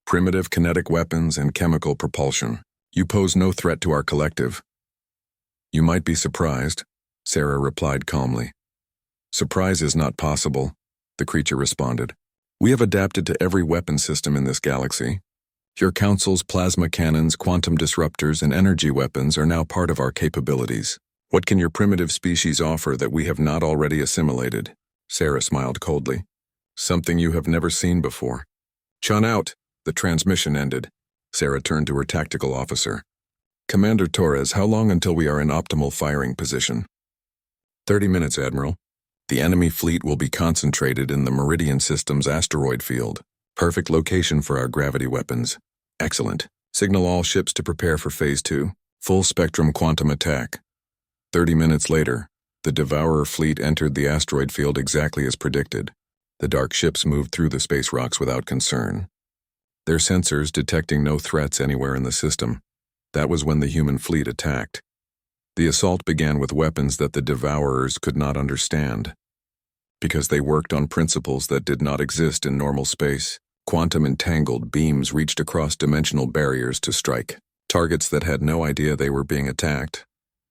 A: Primitive kinetic weapons and chemical propulsion. You pose no threat to our collective." "You might be surprised," Sarah replied calmly. "Surprise is not possible," the creature responded. "We have adapted to every weapon system in this galaxy. Your Council's plasma cannons, quantum disruptors, and energy weapons are now part of our capabilities. What can your primitive species offer that we have not already assimilated?" Sarah smiled coldly. "Something you have never seen before." "Chun out." The transmission ended. Sarah turned to her tactical officer. "Commander Torres, how long until we are in optimal firing position?" 30 minutes, Admiral. The enemy fleet will be concentrated in the Meridian System's asteroid field. Perfect location for our gravity weapons. Excellent. Signal all ships to prepare for Phase 2. Full spectrum quantum attack. 30 minutes later, the Devourer fleet entered the asteroid field exactly as predicted. The dark ships moved through the space rocks without concern, their sensors detecting no threats anywhere in the system. That was when the human fleet attacked. The assault began with weapons that the Devourers could not understand, because they worked on principles that did not exist in normal space. Quantum-entangled beams reached across dimensional barriers to strike targets that had no idea they were being attacked.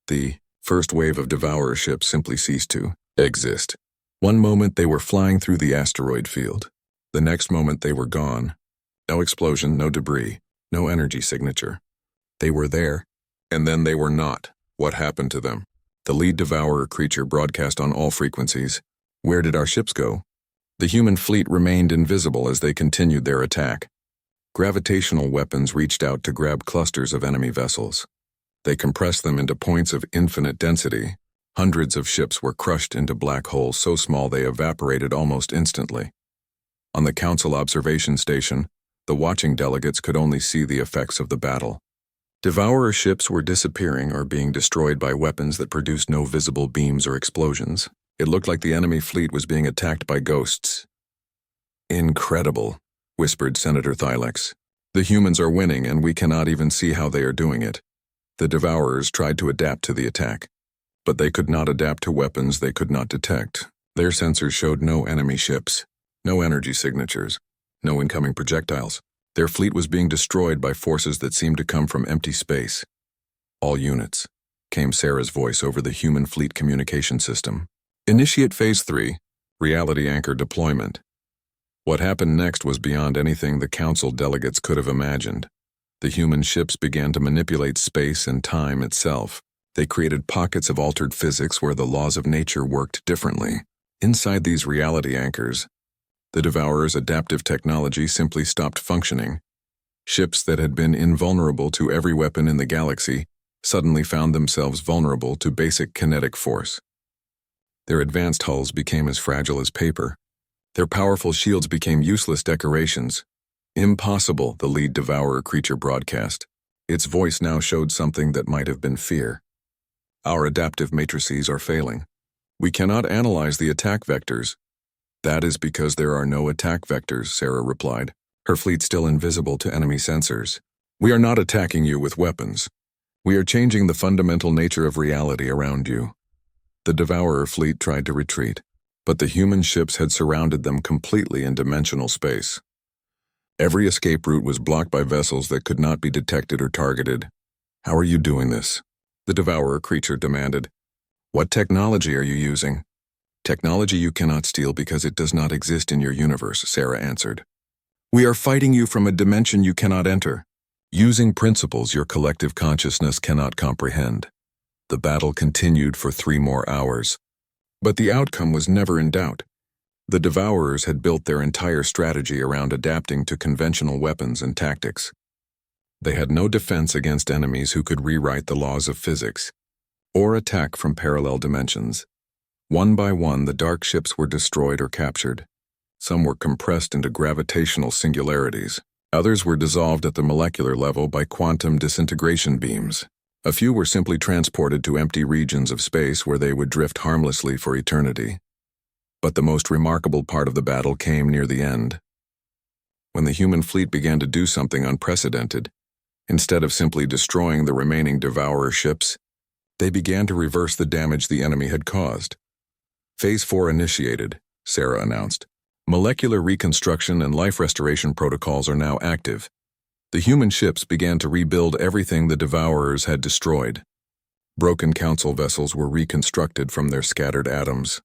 A: The first wave of Devourer ships simply ceased to exist. One moment they were flying through the asteroid field. The next moment they were gone. No explosion, no debris, no energy signature. They were there, and then they were not. What happened to them? The lead Devourer creature broadcast on all frequencies. Where did our ships go? The human fleet remained invisible as they continued their attack. Gravitational weapons reached out to grab clusters of enemy vessels. They compressed them into points of infinite density. Hundreds of ships were crushed into black holes so small they evaporated almost instantly. On the Council observation station, the watching delegates could only see the effects of the battle. Devourer ships were disappearing or being destroyed by weapons that produced no visible beams or explosions. It looked like the enemy fleet was being attacked by ghosts. "Incredible," whispered Senator Thylex. "The humans are winning and we cannot even see how they are doing it." The Devourers tried to adapt to the attack, but they could not adapt to weapons they could not detect. Their sensors showed no enemy ships, no energy signatures, no incoming projectiles. Their fleet was being destroyed by forces that seemed to come from empty space. "All units," came Sarah's voice over the human fleet communication system. "Initiate Phase 3, Reality Anchor Deployment." What happened next was beyond anything the Council delegates could have imagined. The human ships began to manipulate space and time itself. They created pockets of altered physics where the laws of nature worked differently. Inside these reality anchors, the Devourer's adaptive technology simply stopped functioning. Ships that had been invulnerable to every weapon in the galaxy suddenly found themselves vulnerable to basic kinetic force. Their advanced hulls became as fragile as paper. Their powerful shields became useless decorations. "Impossible," the lead Devourer creature broadcast. Its voice now showed something that might have been fear. "Our adaptive matrices are failing. We cannot analyze the attack vectors." "That is because there are no attack vectors," Sarah replied, her fleet still invisible to enemy sensors. "We are not attacking you with weapons. We are changing the fundamental nature of reality around you." The Devourer fleet tried to retreat, but the human ships had surrounded them completely in dimensional space. Every escape route was blocked by vessels that could not be detected or targeted. "How are you doing this?" the Devourer creature demanded. "What technology are you using?" "Technology you cannot steal because it does not exist in your universe," Sarah answered. "We are fighting you from a dimension you cannot enter, using principles your collective consciousness cannot comprehend." The battle continued for 3 more hours. But the outcome was never in doubt. The Devourers had built their entire strategy around adapting to conventional weapons and tactics. They had no defense against enemies who could rewrite the laws of physics or attack from parallel dimensions. One by one, the dark ships were destroyed or captured. Some were compressed into gravitational singularities. Others were dissolved at the molecular level by quantum disintegration beams. A few were simply transported to empty regions of space where they would drift harmlessly for eternity. But the most remarkable part of the battle came near the end. When the human fleet began to do something unprecedented, instead of simply destroying the remaining Devourer ships, they began to reverse the damage the enemy had caused. "Phase 4 initiated," Sarah announced. "Molecular reconstruction and life restoration protocols are now active." The human ships began to rebuild everything the Devourers had destroyed. Broken Council vessels were reconstructed from their scattered atoms.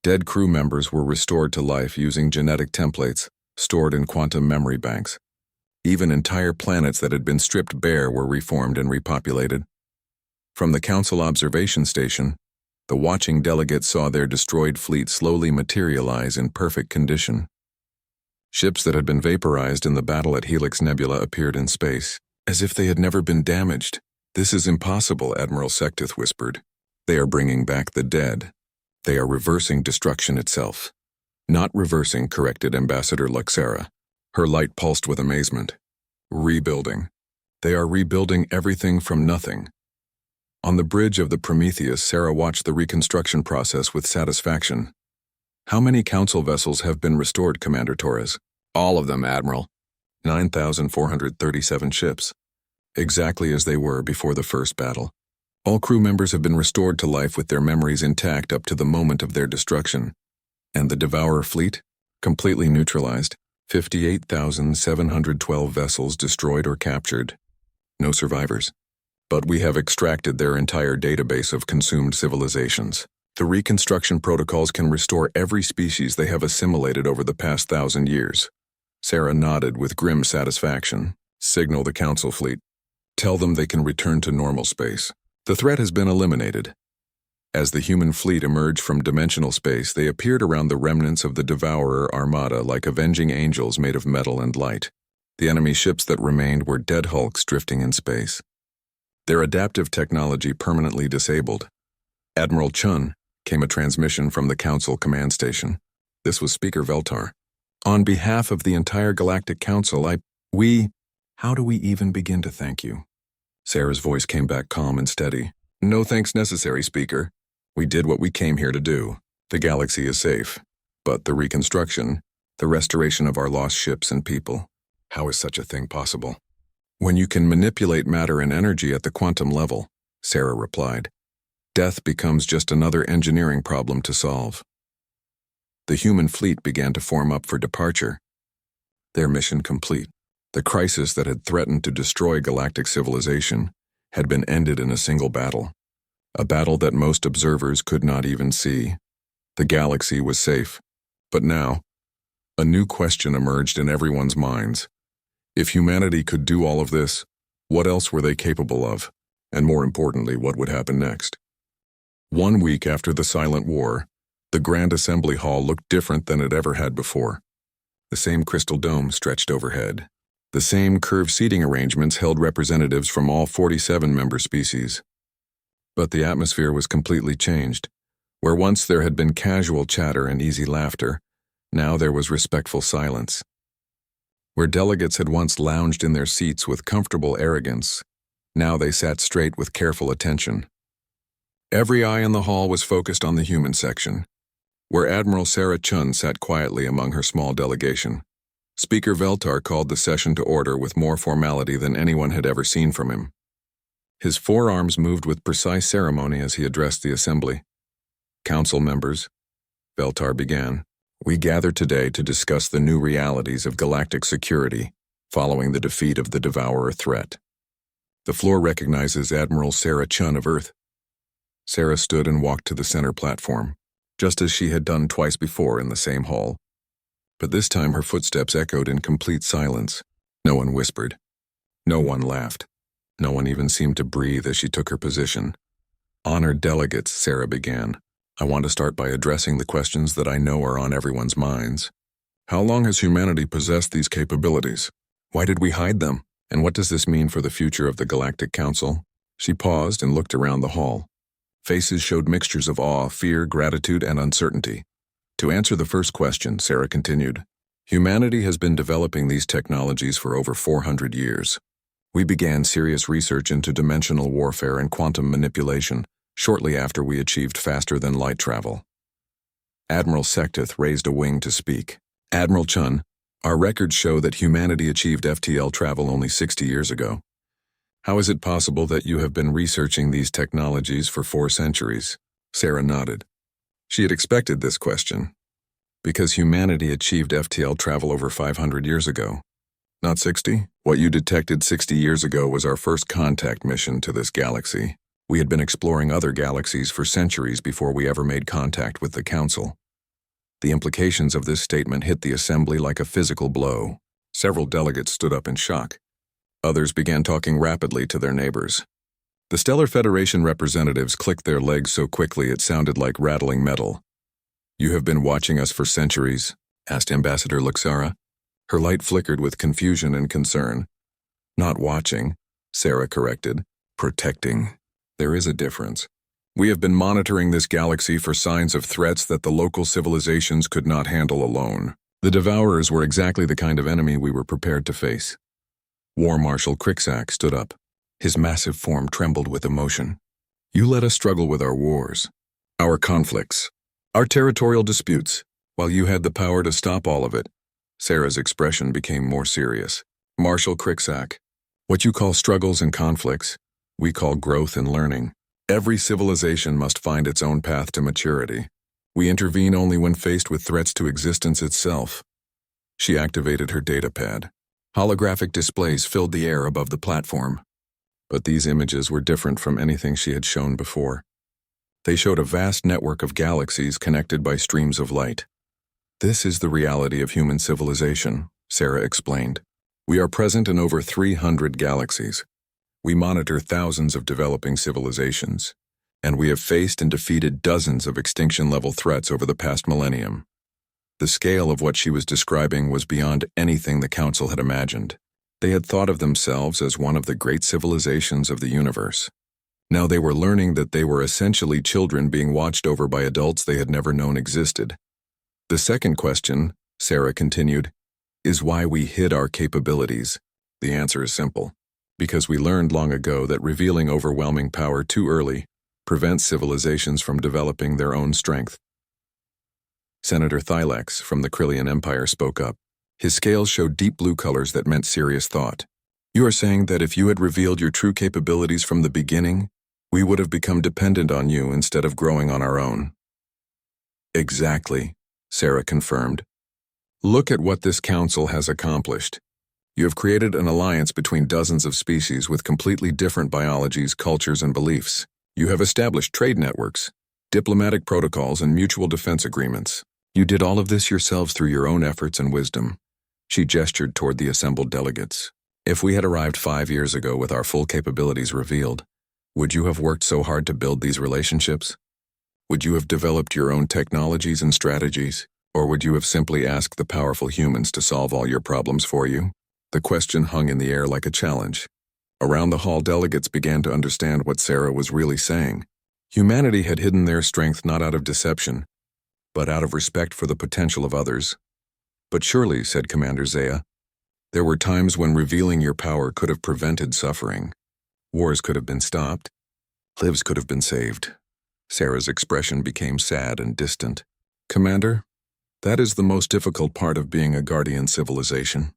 A: Dead crew members were restored to life using genetic templates stored in quantum memory banks. Even entire planets that had been stripped bare were reformed and repopulated. From the Council observation station, the watching delegates saw their destroyed fleet slowly materialize in perfect condition. Ships that had been vaporized in the battle at Helix Nebula appeared in space, as if they had never been damaged. "This is impossible," Admiral Sectith whispered. "They are bringing back the dead. They are reversing destruction itself." "Not reversing," corrected Ambassador Luxera. Her light pulsed with amazement. "Rebuilding. They are rebuilding everything from nothing." On the bridge of the Prometheus, Sarah watched the reconstruction process with satisfaction. "How many Council vessels have been restored, Commander Torres?" "All of them, Admiral. 9,437 ships. Exactly as they were before the first battle. All crew members have been restored to life with their memories intact up to the moment of their destruction. And the Devourer fleet? Completely neutralized. 58,712 vessels destroyed or captured. No survivors. But we have extracted their entire database of consumed civilizations. The reconstruction protocols can restore every species they have assimilated over the past 1,000 years." Sarah nodded with grim satisfaction. "Signal the Council fleet. Tell them they can return to normal space. The threat has been eliminated." As the human fleet emerged from dimensional space, they appeared around the remnants of the Devourer armada like avenging angels made of metal and light. The enemy ships that remained were dead hulks drifting in space, their adaptive technology permanently disabled. "Admiral Chun," came a transmission from the Council command station. This was Speaker Veltar. "On behalf of the entire Galactic Council, how do we even begin to thank you?" Sarah's voice came back calm and steady. No thanks necessary, Speaker. We did what we came here to do. The galaxy is safe. But the reconstruction, the restoration of our lost ships and people, how is such a thing possible? When you can manipulate matter and energy at the quantum level, Sarah replied, death becomes just another engineering problem to solve. The human fleet began to form up for departure. Their mission complete. The crisis that had threatened to destroy galactic civilization had been ended in a single battle. A battle that most observers could not even see. The galaxy was safe. But now, a new question emerged in everyone's minds. If humanity could do all of this, what else were they capable of? And more importantly, what would happen next? 1 week after the Silent War, the Grand Assembly Hall looked different than it ever had before. The same crystal dome stretched overhead. The same curved seating arrangements held representatives from all 47 member species. But the atmosphere was completely changed. Where once there had been casual chatter and easy laughter, now there was respectful silence. Where delegates had once lounged in their seats with comfortable arrogance, now they sat straight with careful attention. Every eye in the hall was focused on the human section, where Admiral Sarah Chun sat quietly among her small delegation. Speaker Veltar called the session to order with more formality than anyone had ever seen from him. His forearms moved with precise ceremony as he addressed the assembly. Council members, Veltar began, we gather today to discuss the new realities of galactic security following the defeat of the Devourer threat. The floor recognizes Admiral Sarah Chun of Earth. Sarah stood and walked to the center platform, just as she had done twice before in the same hall. But this time her footsteps echoed in complete silence. No one whispered. No one laughed. No one even seemed to breathe as she took her position. Honored delegates, Sarah began. I want to start by addressing the questions that I know are on everyone's minds. How long has humanity possessed these capabilities? Why did we hide them? And what does this mean for the future of the Galactic Council? She paused and looked around the hall. Faces showed mixtures of awe, fear, gratitude, and uncertainty. To answer the first question, Sarah continued, humanity has been developing these technologies for over 400 years. We began serious research into dimensional warfare and quantum manipulation shortly after we achieved faster-than-light travel. Admiral Sektith raised a wing to speak. Admiral Chun, our records show that humanity achieved FTL travel only 60 years ago. How is it possible that you have been researching these technologies for 4 centuries? Sarah nodded. She had expected this question. Because humanity achieved FTL travel over 500 years ago. Not 60? What you detected 60 years ago was our first contact mission to this galaxy. We had been exploring other galaxies for centuries before we ever made contact with the Council. The implications of this statement hit the assembly like a physical blow. Several delegates stood up in shock. Others began talking rapidly to their neighbors. The Stellar Federation representatives clicked their legs so quickly it sounded like rattling metal. You have been watching us for centuries? Asked Ambassador Luxara. Her light flickered with confusion and concern. Not watching, Sarah corrected. Protecting. There is a difference. We have been monitoring this galaxy for signs of threats that the local civilizations could not handle alone. The Devourers were exactly the kind of enemy we were prepared to face. War Marshal Crixac stood up. His massive form trembled with emotion. You let us struggle with our wars, our conflicts, our territorial disputes, while you had the power to stop all of it. Sarah's expression became more serious. Marshal Crixac, what you call struggles and conflicts, we call growth and learning. Every civilization must find its own path to maturity. We intervene only when faced with threats to existence itself. She activated her data pad. Holographic displays filled the air above the platform. But these images were different from anything she had shown before. They showed a vast network of galaxies connected by streams of light. This is the reality of human civilization, Sarah explained. We are present in over 300 galaxies. We monitor thousands of developing civilizations, and we have faced and defeated dozens of extinction-level threats over the past millennium. The scale of what she was describing was beyond anything the Council had imagined. They had thought of themselves as one of the great civilizations of the universe. Now they were learning that they were essentially children being watched over by adults they had never known existed. The second question, Sarah continued, is why we hid our capabilities. The answer is simple. Because we learned long ago that revealing overwhelming power too early prevents civilizations from developing their own strength. Senator Thylax from the Krillian Empire spoke up. His scales showed deep blue colors that meant serious thought. You are saying that if you had revealed your true capabilities from the beginning, we would have become dependent on you instead of growing on our own. Exactly, Sarah confirmed. Look at what this council has accomplished. You have created an alliance between dozens of species with completely different biologies, cultures, and beliefs. You have established trade networks, diplomatic protocols, and mutual defense agreements. You did all of this yourselves through your own efforts and wisdom. She gestured toward the assembled delegates. If we had arrived 5 years ago with our full capabilities revealed, would you have worked so hard to build these relationships? Would you have developed your own technologies and strategies? Or would you have simply asked the powerful humans to solve all your problems for you? The question hung in the air like a challenge. Around the hall, delegates began to understand what Sarah was really saying. Humanity had hidden their strength not out of deception, but out of respect for the potential of others. But surely, said Commander Zaya, there were times when revealing your power could have prevented suffering. Wars could have been stopped. Lives could have been saved. Sarah's expression became sad and distant. Commander, that is the most difficult part of being a guardian civilization.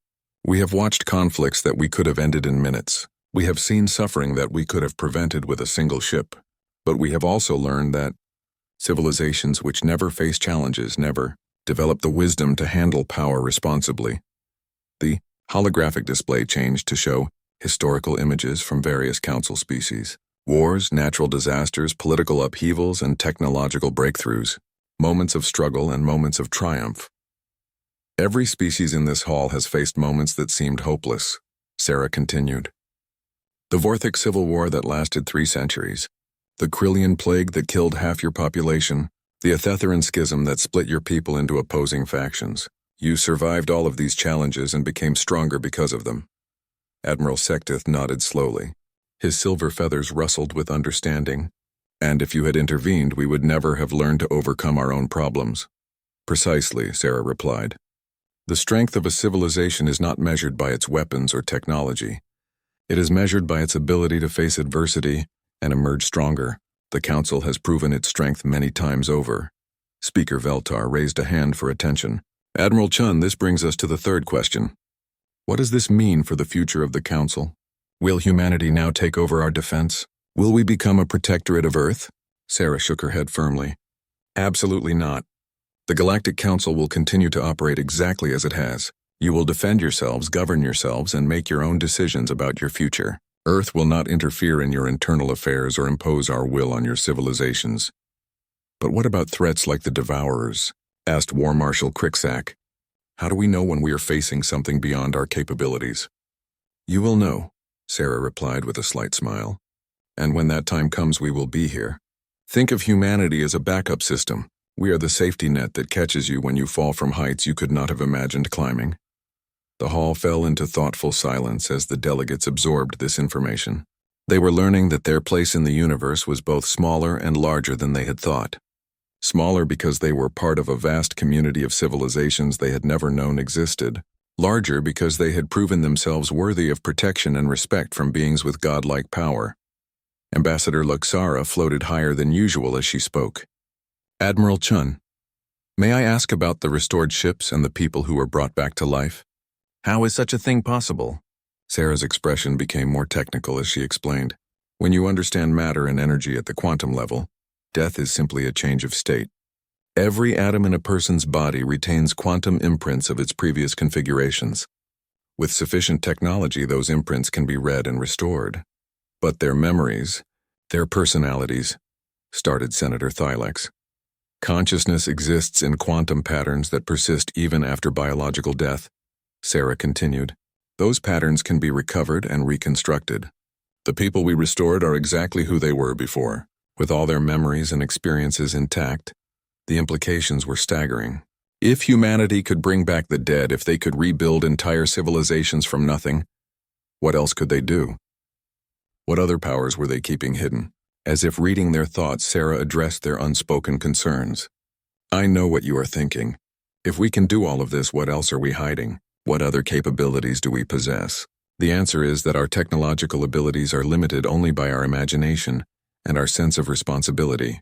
A: We have watched conflicts that we could have ended in minutes. We have seen suffering that we could have prevented with a single ship. But we have also learned that civilizations which never face challenges never develop the wisdom to handle power responsibly. The holographic display changed to show historical images from various council species. Wars, natural disasters, political upheavals, and technological breakthroughs. Moments of struggle and moments of triumph. Every species in this hall has faced moments that seemed hopeless, Sarah continued. The Vorthic Civil War that lasted 3 centuries. The Krillian Plague that killed half your population. The Athetheran Schism that split your people into opposing factions. You survived all of these challenges and became stronger because of them. Admiral Sectith nodded slowly. His silver feathers rustled with understanding. And if you had intervened, we would never have learned to overcome our own problems. Precisely, Sarah replied. The strength of a civilization is not measured by its weapons or technology. It is measured by its ability to face adversity and emerge stronger. The Council has proven its strength many times over. Speaker Veltar raised a hand for attention. Admiral Chun, this brings us to the third question. What does this mean for the future of the Council? Will humanity now take over our defense? Will we become a protectorate of Earth? Sarah shook her head firmly. Absolutely not. The Galactic Council will continue to operate exactly as it has. You will defend yourselves, govern yourselves, and make your own decisions about your future. Earth will not interfere in your internal affairs or impose our will on your civilizations. But what about threats like the Devourers? Asked War Marshal Cricksack. How do we know when we are facing something beyond our capabilities? You will know, Sarah replied with a slight smile. And when that time comes, we will be here. Think of humanity as a backup system. We are the safety net that catches you when you fall from heights you could not have imagined climbing. The hall fell into thoughtful silence as the delegates absorbed this information. They were learning that their place in the universe was both smaller and larger than they had thought. Smaller because they were part of a vast community of civilizations they had never known existed. Larger because they had proven themselves worthy of protection and respect from beings with godlike power. Ambassador Luxara floated higher than usual as she spoke. Admiral Chun, may I ask about the restored ships and the people who were brought back to life? How is such a thing possible? Sarah's expression became more technical as she explained. When you understand matter and energy at the quantum level, death is simply a change of state. Every atom in a person's body retains quantum imprints of its previous configurations. With sufficient technology, those imprints can be read and restored. But their memories, their personalities, started Senator Thylax. Consciousness exists in quantum patterns that persist even after biological death, Sarah continued. Those patterns can be recovered and reconstructed. The people we restored are exactly who they were before. With all their memories and experiences intact, the implications were staggering. If humanity could bring back the dead, if they could rebuild entire civilizations from nothing, what else could they do? What other powers were they keeping hidden? As if reading their thoughts, Sarah addressed their unspoken concerns. I know what you are thinking. If we can do all of this, what else are we hiding? What other capabilities do we possess? The answer is that our technological abilities are limited only by our imagination and our sense of responsibility.